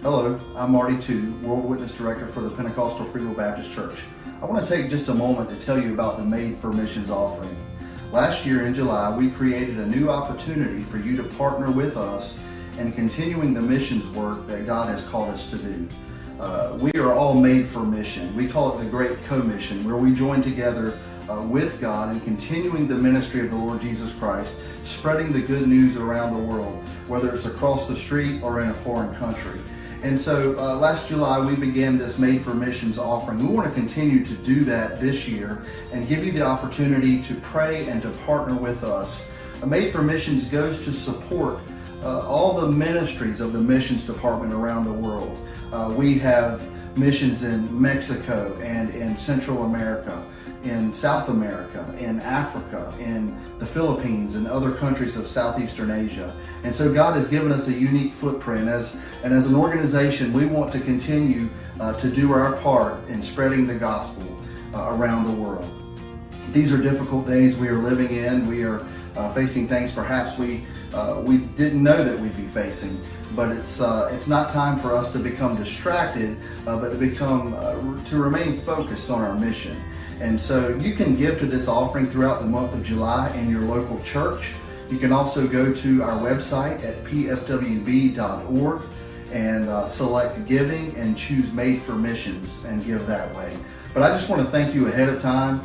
Hello, I'm Marty Tu, World Witness Director for the Pentecostal Free Will Baptist Church. I want to take just a moment to tell you about the Made for Missions offering. Last year in July, we created a new opportunity for you to partner with us in continuing the missions work that God has called us to do. We are all made for mission. We call it the Great Commission, where we join together with God in continuing the ministry of the Lord Jesus Christ, spreading the good news around the world, whether it's across the street or in a foreign country. And so last July we began this Made for Missions offering. We want to continue to do that this year and give you the opportunity to pray and to partner with us. Made for Missions goes to support all the ministries of the missions department around the world. We have missions in Mexico and in Central America, in South America, in Africa, in the Philippines, and other countries of Southeastern Asia. And so God has given us a unique footprint. And as an organization, we want to continue to do our part in spreading the gospel around the world. These are difficult days we are living in. We are facing things perhaps we didn't know that we'd be facing. But it's not time for us to become distracted, but to remain focused on our mission. And so you can give to this offering throughout the month of July in your local church. You can also go to our website at pfwb.org and select giving and choose Made for Missions and give that way. But I just want to thank you ahead of time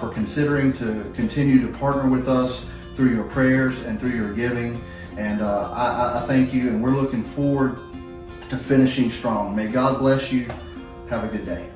for considering to continue to partner with us through your prayers and through your giving. And I thank you, and we're looking forward to finishing strong. May God bless you. Have a good day.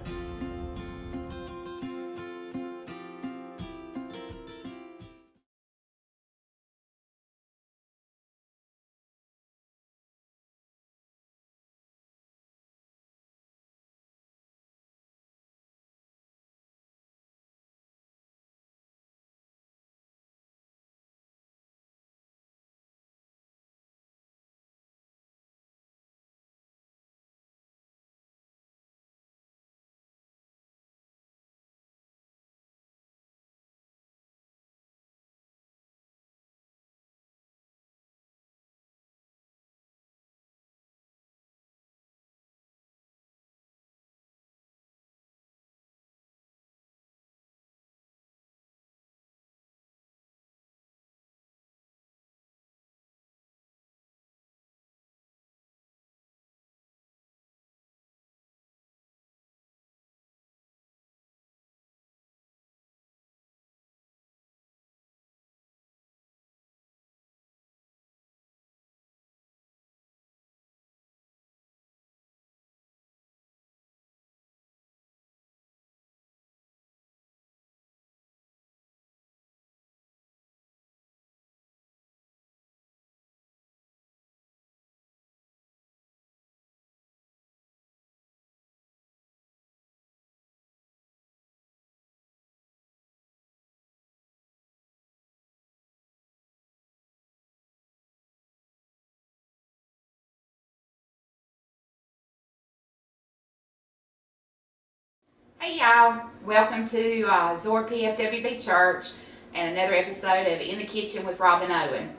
Hey y'all, welcome to Zoar PFWB Church and another episode of In the Kitchen with Robin Owen.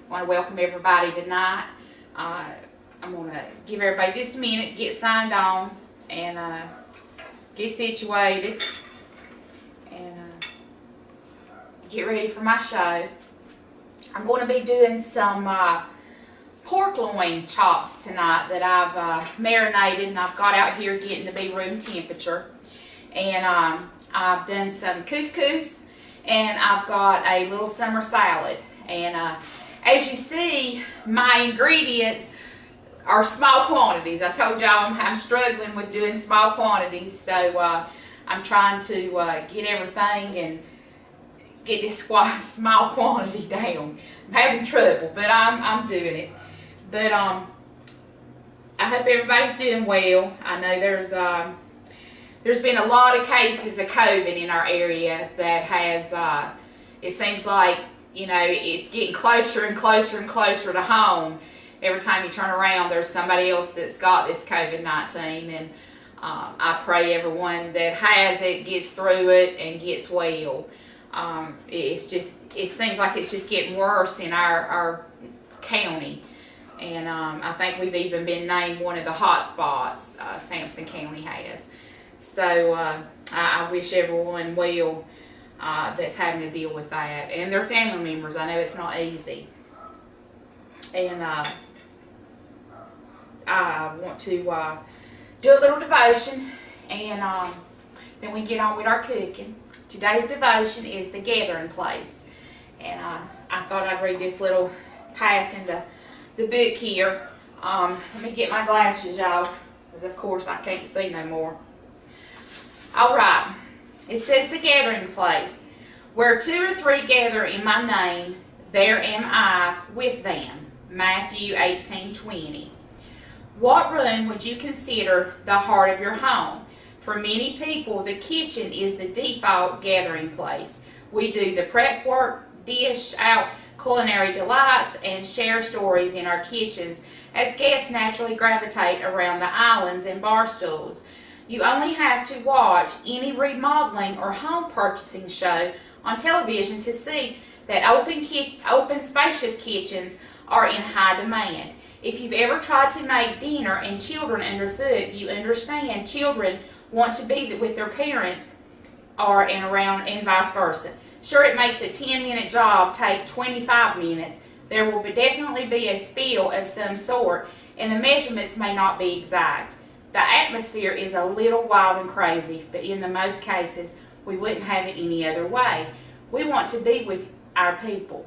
I want to welcome everybody tonight. I'm going to give everybody just a minute to get signed on and get situated and get ready for my show. I'm going to be doing some pork loin chops tonight that I've marinated and I've got out here getting to be room temperature. And I've done some couscous, and I've got a little summer salad. And as you see, my ingredients are small quantities. I told y'all I'm struggling with doing small quantities, so I'm trying to get everything and get this small quantity down. I'm having trouble, but I'm doing it. But I hope everybody's doing well. I know there's been a lot of cases of COVID in our area that has, it seems like, you know, it's getting closer and closer and closer to home. Every time you turn around, there's somebody else that's got this COVID-19. And I pray everyone that has it gets through it and gets well. It seems like it's just getting worse in our county. And I think we've even been named one of the hot spots Sampson County has. So I wish everyone well that's having to deal with that. And their family members, I know it's not easy. And I want to do a little devotion, and then we get on with our cooking. Today's devotion is the gathering place. And I thought I'd read this little pass in the book here. Let me get my glasses, y'all, because of course I can't see no more. Alright, it says the gathering place. Where 2 or 3 gather in my name, there am I with them. Matthew 18:20. What room would you consider the heart of your home? For many people, the kitchen is the default gathering place. We do the prep work, dish out culinary delights, and share stories in our kitchens as guests naturally gravitate around the islands and bar stools. You only have to watch any remodeling or home purchasing show on television to see that open spacious kitchens are in high demand. If you've ever tried to make dinner and children underfoot, you understand children want to be with their parents and around, and vice versa. Sure, it makes a 10-minute job take 25 minutes. There will definitely be a spill of some sort, and the measurements may not be exact. The atmosphere is a little wild and crazy, but in the most cases, we wouldn't have it any other way. We want to be with our people.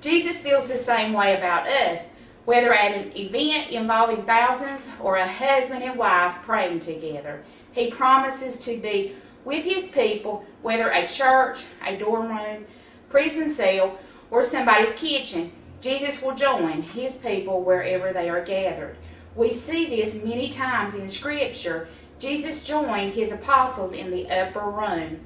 Jesus feels the same way about us, whether at an event involving thousands or a husband and wife praying together. He promises to be with his people, whether a church, a dorm room, prison cell, or somebody's kitchen. Jesus will join his people wherever they are gathered. We see this many times in Scripture. Jesus joined his apostles in the upper room,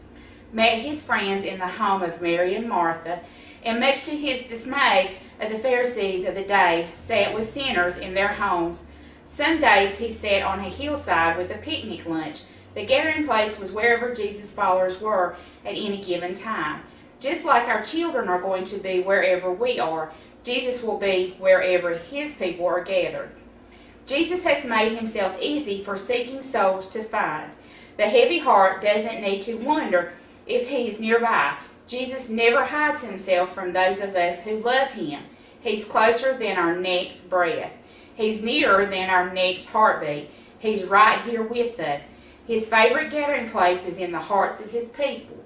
met his friends in the home of Mary and Martha, and much to his dismay of the Pharisees of the day, sat with sinners in their homes. Some days he sat on a hillside with a picnic lunch. The gathering place was wherever Jesus' followers were at any given time. Just like our children are going to be wherever we are, Jesus will be wherever his people are gathered. Jesus has made himself easy for seeking souls to find. The heavy heart doesn't need to wonder if he's nearby. Jesus never hides himself from those of us who love him. He's closer than our next breath. He's nearer than our next heartbeat. He's right here with us. His favorite gathering place is in the hearts of his people.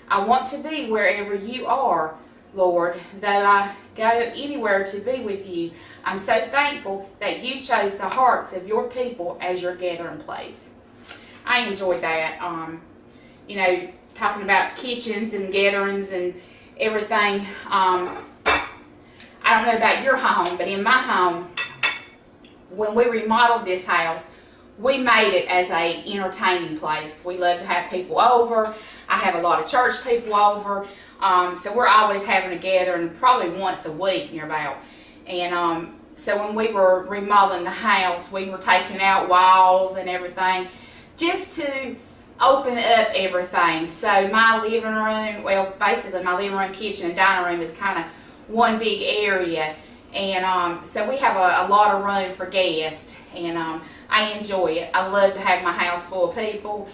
I want to be wherever you are, Lord, though I go anywhere to be with you. I'm so thankful that you chose the hearts of your people as your gathering place. I enjoyed that. Talking about kitchens and gatherings and everything. I don't know about your home, but in my home, when we remodeled this house, we made it as a entertaining place. We love to have people over. I have a lot of church people over. So we're always having a gathering, probably once a week near about. And so when we were remodeling the house, we were taking out walls and everything just to open up everything. So my living room, well, basically my living room, kitchen, and dining room is kind of one big area. And so we have a lot of room for guests. And I enjoy it. I love to have my house full of people.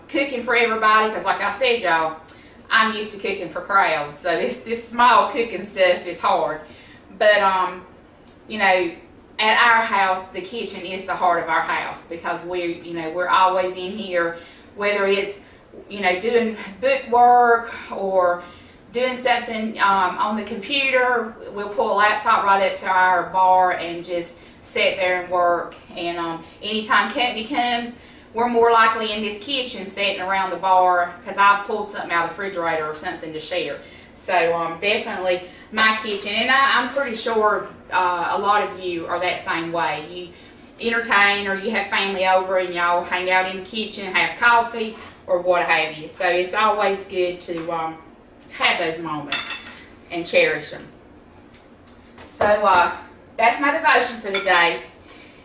Cooking for everybody, because like I said, y'all, I'm used to cooking for crowds. So this small cooking stuff is hard. But, at our house, the kitchen is the heart of our house, because we're always in here, whether it's, doing book work or doing something on the computer. We'll pull a laptop right up to our bar and just sit there and work. And anytime company comes, we're more likely in this kitchen sitting around the bar, because I've pulled something out of the refrigerator or something to share. So definitely my kitchen, and I'm pretty sure a lot of you are that same way. You entertain, or you have family over and y'all hang out in the kitchen, have coffee or what have you. So it's always good to have those moments and cherish them. So that's my devotion for the day.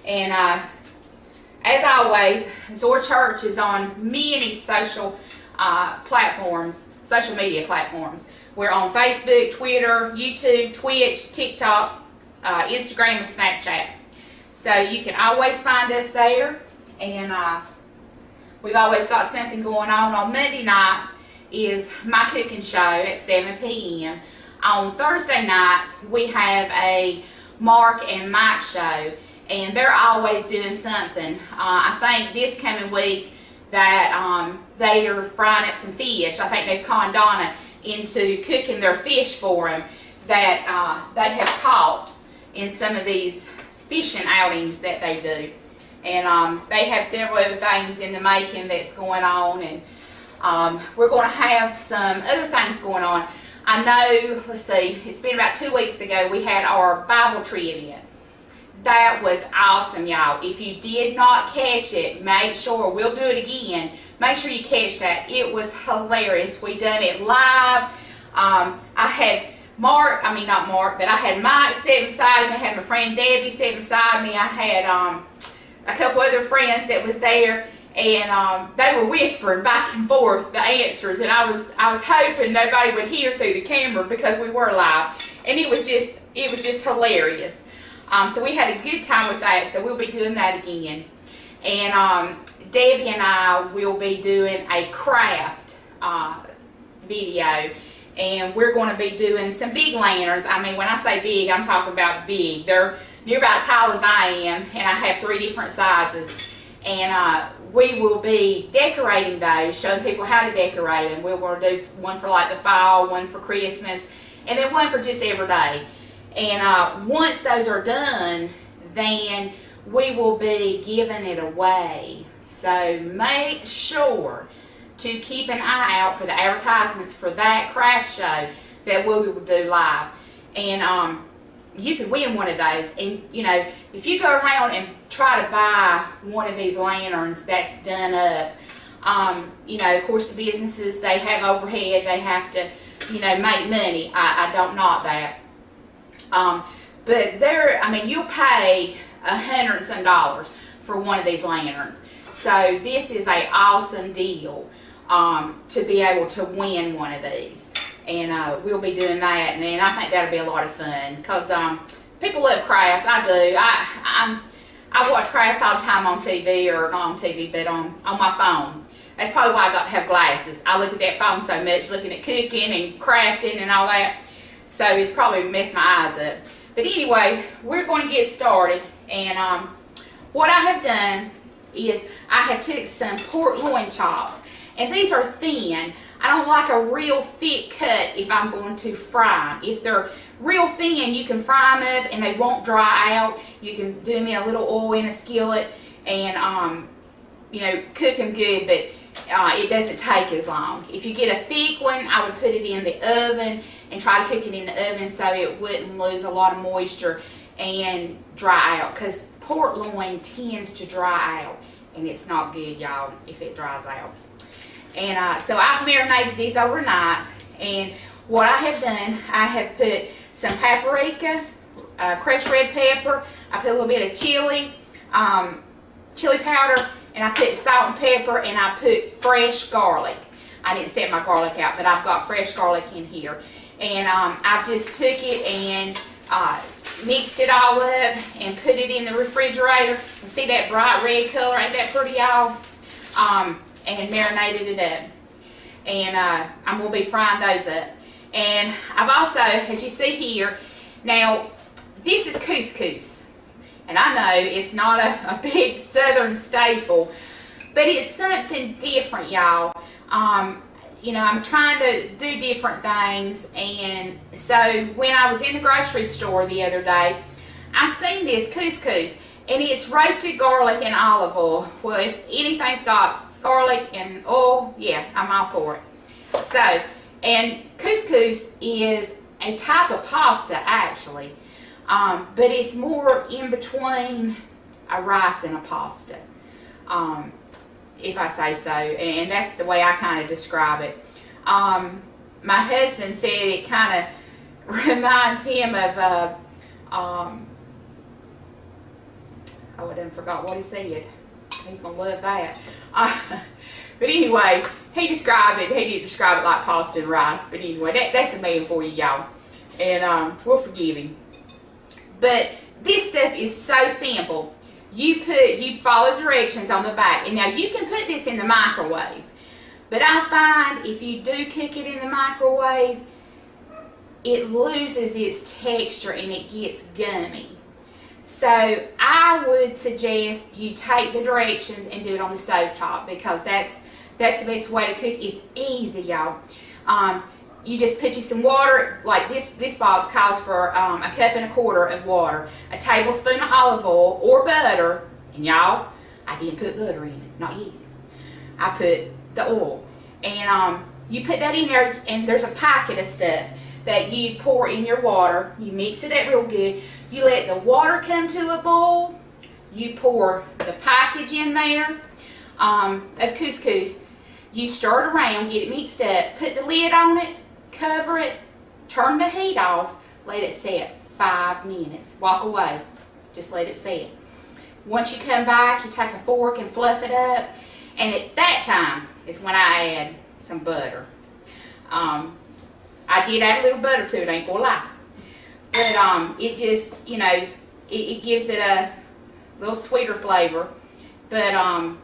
And as always, Zoar Church is on many social media platforms. We're on Facebook, Twitter, YouTube, Twitch, TikTok, Instagram and Snapchat. So you can always find us there. And we've always got something going on. On Monday nights is my cooking show at 7 p.m. On Thursday nights, we have a Mark and Mike show, and they're always doing something. I think this coming week that they are frying up some fish. I think they've conned Donna into cooking their fish for them that they have caught in some of these fishing outings that they do. And they have several other things in the making that's going on, and we're going to have some other things going on. I know, let's see, it's been about 2 weeks ago we had our Bible trivia. That was awesome, y'all. If you did not catch it, make sure, we'll do it again. Make sure you catch that. It was hilarious. We done it live. I had not Mark, but I had Mike sitting beside me. I had my friend Debbie sitting beside me. I had a couple other friends that was there, and they were whispering back and forth the answers, and I was hoping nobody would hear through the camera because we were live, and it was just hilarious. So we had a good time with that, so we'll be doing that again. And Debbie and I will be doing a craft video, and we're going to be doing some big lanterns. I mean, when I say big, I'm talking about big. They're near about as tall as I am, and I have 3 different sizes. And we will be decorating those, showing people how to decorate them. We're going to do one for like the fall, one for Christmas, and then one for just every day. And once those are done, then we will be giving it away. So make sure to keep an eye out for the advertisements for that craft show that we will do live. And you can win one of those. And you know, if you go around and try to buy one of these lanterns that's done up, you know, of course the businesses, they have overhead, they have to, you know, make money. I don't knock that. But I mean, you'll pay $100 and some for one of these lanterns. So this is an awesome deal to be able to win one of these. And we'll be doing that, and I think that'll be a lot of fun because people love crafts. I do. I watch crafts all the time on TV, or not on TV, but on my phone. That's probably why I got to have glasses. I look at that phone so much, looking at cooking and crafting and all that. So it's probably messed my eyes up. But anyway, we're going to get started. And what I have done is I have took some pork loin chops. And these are thin. I don't like a real thick cut if I'm going to fry them. If they're real thin, you can fry them up and they won't dry out. You can do them in a little oil in a skillet and, you know, cook them good, but it doesn't take as long. If you get a thick one, I would put it in the oven and try to cook it in the oven so it wouldn't lose a lot of moisture and dry out, because pork loin tends to dry out and it's not good, y'all, if it dries out. And so I've marinated these overnight, and what I have done, I have put some paprika, crushed red pepper, I put a little bit of chili powder, and I put salt and pepper, and I put fresh garlic. I didn't set my garlic out, but I've got fresh garlic in here. And I just took it and mixed it all up and put it in the refrigerator. And see that bright red color, ain't that pretty, y'all? And marinated it up. And I'm going to be frying those up. And I've also, as you see here, now this is couscous. And I know it's not a big southern staple, but it's something different, y'all. You know, I'm trying to do different things, and so when I was in the grocery store the other day, I seen this couscous, and it's roasted garlic and olive oil. Well, if anything's got garlic and oil, yeah, I'm all for it. So, and couscous is a type of pasta, actually, but it's more in between a rice and a pasta. If I say so, and that's the way I kind of describe it. My husband said it kind of reminds him of, I done forgot what he said. He's going to love that. But anyway, he described it. He didn't describe it like pasta and rice. But anyway, that's a man for you, y'all. And we'll forgive him. But this stuff is so simple. You follow directions on the back, and now you can put this in the microwave. But I find if you do cook it in the microwave, it loses its texture and it gets gummy. So I would suggest you take the directions and do it on the stovetop, because that's the best way to cook. It's easy, y'all. You just put you some water, like this box calls for a 1.25 cups of water, a tablespoon of olive oil or butter, and y'all, I didn't put butter in it, not yet. I put the oil, and you put that in there, and there's a packet of stuff that you pour in your water. You mix it up real good. You let the water come to a boil. You pour the package in there of couscous. You stir it around, get it mixed up, put the lid on it, cover it, turn the heat off, let it set 5 minutes. Walk away, just let it set. Once you come back, you take a fork and fluff it up, and at that time is when I add some butter. I did add a little butter to it, ain't gonna lie. But it just, you know, it gives it a little sweeter flavor. But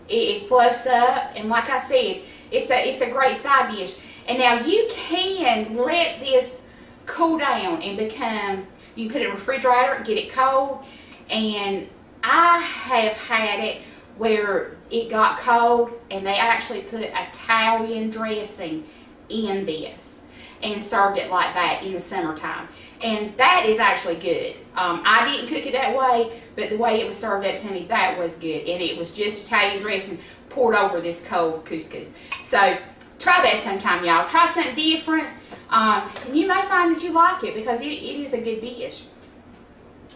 it fluffs up, and like I said, it's a great side dish. And now you can let this cool down and become, you can put it in the refrigerator and get it cold. And I have had it where it got cold and they actually put Italian dressing in this and served it like that in the summertime. And that is actually good. I didn't cook it that way, but the way it was served up to me, that was good. And it was just Italian dressing poured over this cold couscous. So try that sometime, y'all. Try something different. And you may find that you like it, because it is a good dish.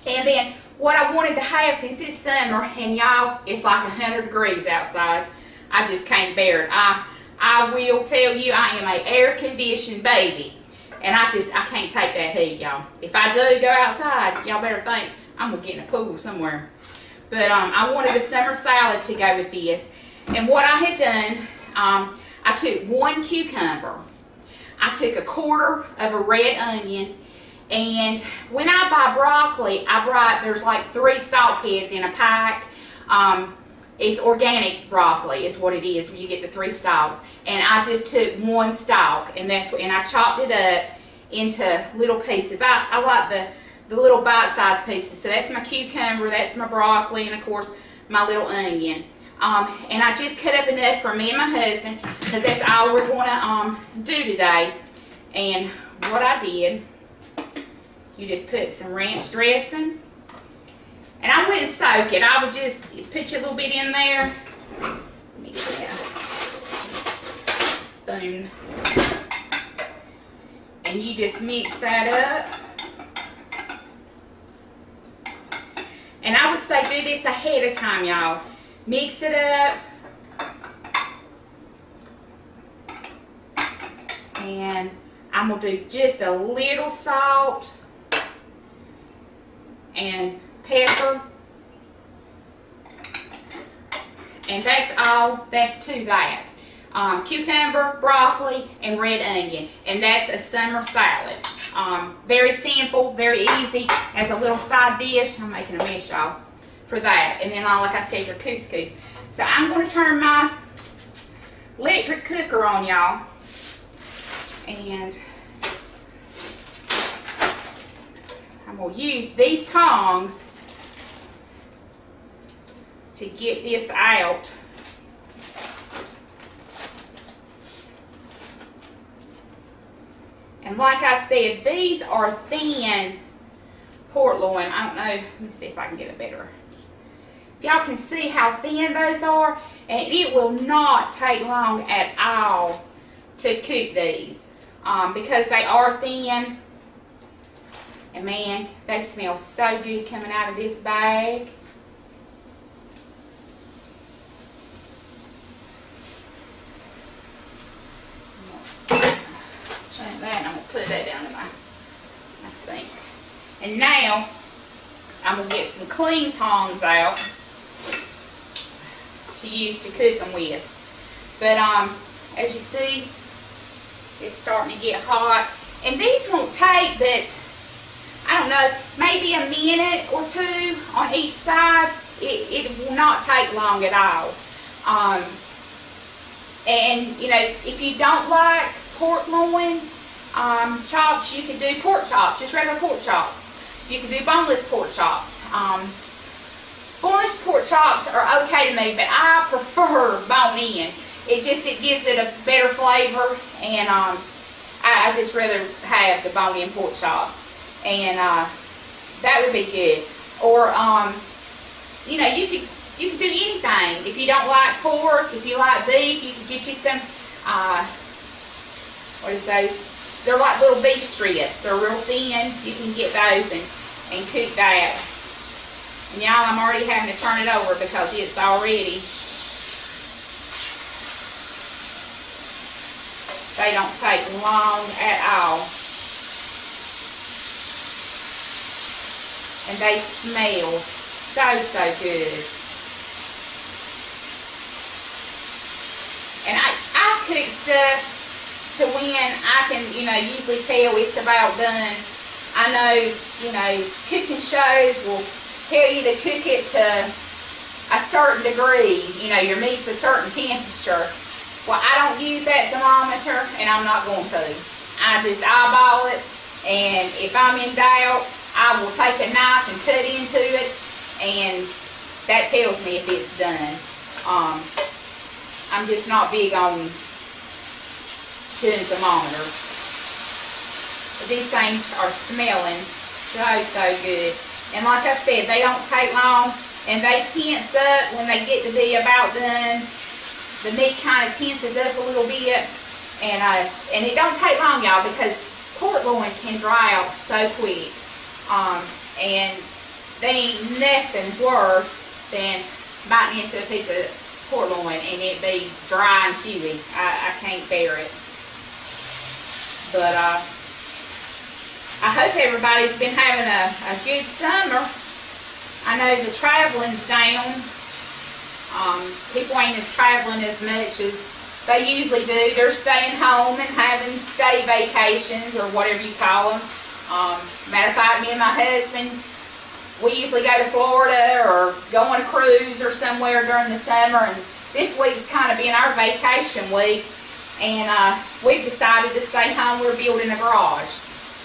And then what I wanted to have, since it's summer and y'all, it's like 100 degrees outside, I just can't bear it. I will tell you, I am an air conditioned baby. And I can't take that heat, y'all. If I do go outside, y'all better think I'm going to get in a pool somewhere. But I wanted a summer salad to go with this. And what I had done, I took 1 cucumber. I took 1/4 of a red onion. And when I buy broccoli, there's like 3 stalk heads in a pack. It's organic broccoli is what it is when you get the 3 stalks. And I just took 1 stalk, and I chopped it up into little pieces. I like the little bite-sized pieces. So that's my cucumber, that's my broccoli, and of course my little onion. And I just cut up enough for me and my husband, because that's all we're going to do today. And what I did, you just put some ranch dressing. And I wouldn't soak it. I would just put you a little bit in there. Let me get a spoon. And you just mix that up. And I would say do this ahead of time, y'all. Mix it up. And I'm going to do just a little salt and pepper. And that's all that's to that. Cucumber, broccoli, and red onion. And that's a summer salad. Very simple, very easy as a little side dish. I'm making a mess, y'all, for that. And then, like I said, your couscous. So I'm going to turn my electric cooker on, y'all. And I'm going to use these tongs to get this out. And like I said, these are thin pork loin. I don't know, let me see if I can get it better. If y'all can see how thin those are, and it will not take long at all to cook these, because they are thin. And man, they smell so good coming out of this bag. Change that, and I'm going to put that down in my sink. And now, I'm going to get some clean tongs out to use to cook them with. But as you see, it's starting to get hot. And these won't take but, I don't know, maybe a minute or two on each side. It will not take long at all. And you know, if you don't like pork loin chops, you can do pork chops, just regular pork chops. You can do boneless pork chops. Boneless pork chops are okay to me, but I prefer bone-in. It gives it a better flavor, and I just rather have the bone-in pork chops, and that would be good. Or you know, you could do anything. If you don't like pork, if you like beef, you can get you some what is those? They're like little beef strips. They're real thin. You can get those and cook that. And y'all, I'm already having to turn it over because it's already, they don't take long at all. And they smell so good. And I cook stuff to when I can, you know, usually tell it's about done. I know, you know, cooking shows will tell you to cook it to a certain degree. You know, your meat's a certain temperature. Well, I don't use that thermometer, and I'm not going to. I just eyeball it, and if I'm in doubt, I will take a knife and cut into it, and that tells me if it's done. I'm just not big on doing thermometer. But these things are smelling so good. And like I said, they don't take long, and they tense up when they get to be about done. The meat kind of tenses up a little bit, and it don't take long, y'all, because pork loin can dry out so quick. And there ain't nothing worse than biting into a piece of pork loin and it be dry and chewy. I can't bear it. But I hope everybody's been having a good summer. I know the traveling's down. People ain't traveling as much as they usually do. They're staying home and having stay vacations, or whatever you call them. Matter of fact, me and my husband, we usually go to Florida or go on a cruise or somewhere during the summer, and this week's kind of been our vacation week, and we've decided to stay home. We're building a garage,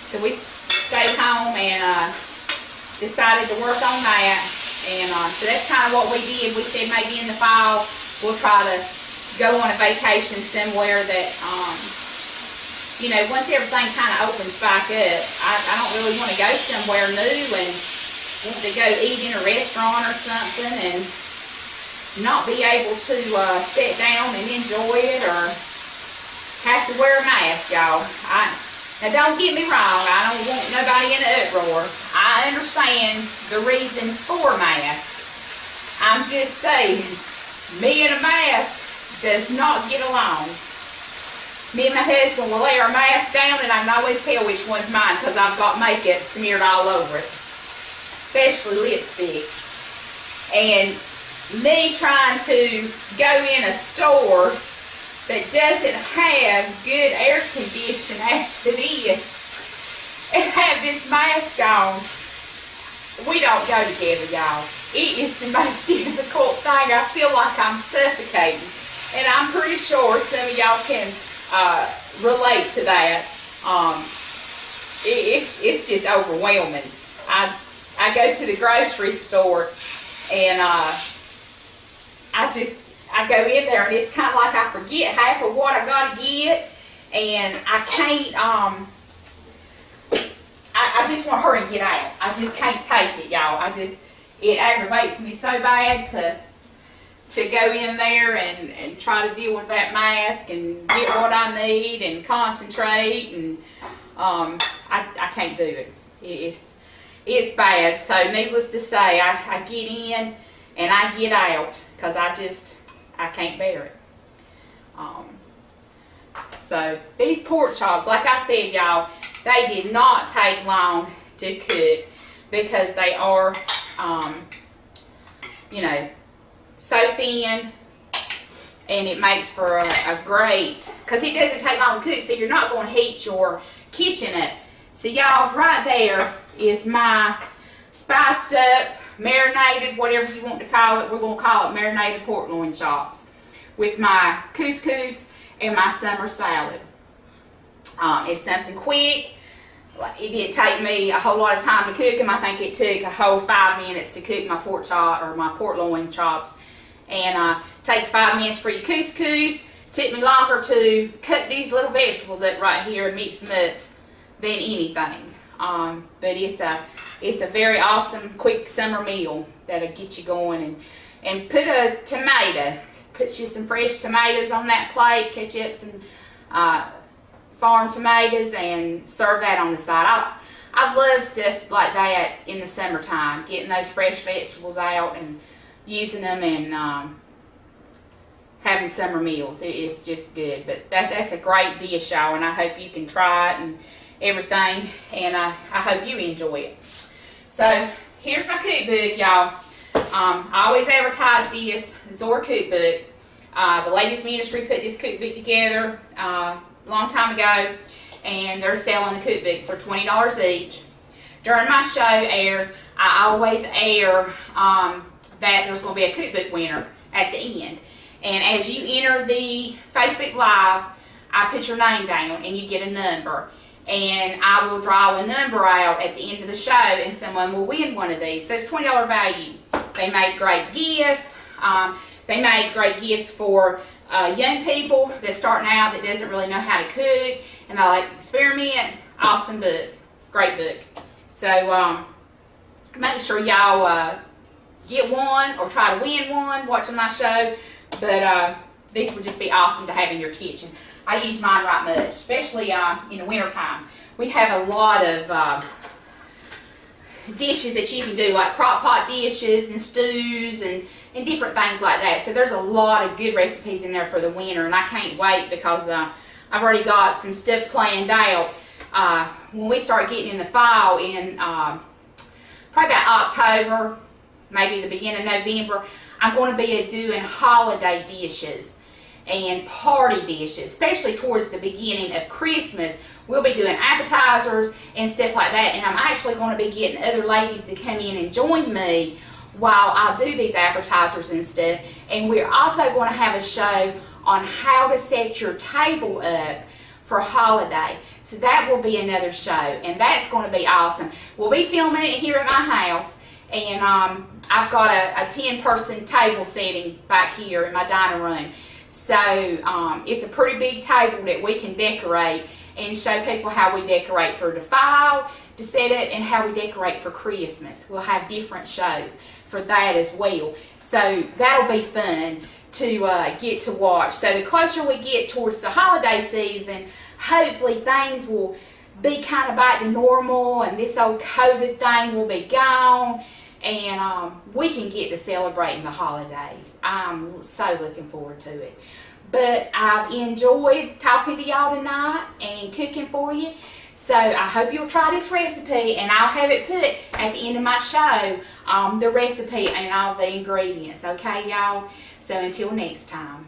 so we stayed home and decided to work on that, and so that's kind of what we did. We said maybe in the fall we'll try to go on a vacation somewhere that you know, once everything kind of opens back up. I don't really want to go somewhere new and want to go eat in a restaurant or something and not be able to sit down and enjoy it, or have to wear a mask, y'all. Now don't get me wrong, I don't want nobody in an uproar. I understand the reason for masks. I'm just saying, me and a mask does not get along. Me and my husband will lay our mask down, and I can always tell which one's mine because I've got makeup smeared all over it, especially lipstick. And me trying to go in a store that doesn't have good air conditioning as it is and have this mask on, we don't go together, y'all. It is the most difficult thing. I feel like I'm suffocating, and I'm pretty sure some of y'all can relate to that. It's just overwhelming. I go to the grocery store, and I go in there, and it's kind of like I forget half of what I gotta get, and I can't, I just want to hurry and get out. I just can't take it, y'all. It aggravates me so bad to go in there and try to deal with that mask and get what I need and concentrate, and I can't do it. It's bad. So needless to say, I get in and I get out because I can't bear it. So these pork chops, like I said, y'all, they did not take long to cook because they are, you know, so thin, and it makes for a great, because it doesn't take long to cook, so you're not going to heat your kitchen up. So y'all, right there, is my spiced up, marinated, whatever you want to call it. We're going to call it marinated pork loin chops with my couscous and my summer salad. It's something quick. It didn't take me a whole lot of time to cook them. I think it took a whole 5 minutes to cook my pork chop or my pork loin chops. And takes 5 minutes for your couscous. Took me longer to cut these little vegetables up right here and mix them up than anything. But it's a very awesome quick summer meal that'll get you going. And put a tomato. Put you some fresh tomatoes on that plate. Cut you up some farm tomatoes and serve that on the side. I love stuff like that in the summertime, getting those fresh vegetables out and using them and having summer meals. It's just good. But that's a great dish, y'all, and I hope you can try it and everything, and I hope you enjoy it. So here's my cookbook, y'all. I always advertise this Zoar cookbook. The ladies ministry put this cookbook together long time ago, and they're selling the cookbooks for $20 each. During my show airs, I always air that there's going to be a cookbook winner at the end. And as you enter the Facebook Live, I put your name down and you get a number. And I will draw a number out at the end of the show and someone will win one of these. So it's $20 value. They make great gifts. They make great gifts for young people that's starting out that doesn't really know how to cook and they like to experiment. Awesome book. Great book. So make sure y'all get one or try to win one watching my show. But these would just be awesome to have in your kitchen. I use mine right much, especially in the winter time. We have a lot of dishes that you can do, like crock pot dishes and stews and different things like that. So there's a lot of good recipes in there for the winter, and I can't wait because I've already got some stuff planned out. When we start getting in the fall, in probably about October, maybe the beginning of November, I'm going to be doing holiday dishes and party dishes, especially towards the beginning of Christmas. We'll be doing appetizers and stuff like that, and I'm actually going to be getting other ladies to come in and join me while I do these appetizers and stuff. And we're also going to have a show on how to set your table up for holiday. So that will be another show, and that's going to be awesome. We'll be filming it here at my house, and I've got a 10-person table setting back here in my dining room. So it's a pretty big table that we can decorate and show people how we decorate for the fall, to set it, and how we decorate for Christmas. We'll have different shows for that as well. So that'll be fun to get to watch. So the closer we get towards the holiday season, hopefully things will be kind of back to normal and this old COVID thing will be gone, and we can get to celebrating the holidays. I'm so looking forward to it. But I've enjoyed talking to y'all tonight and cooking for you. So I hope you'll try this recipe, and I'll have it put at the end of my show, the recipe and all the ingredients. Okay, y'all? So until next time.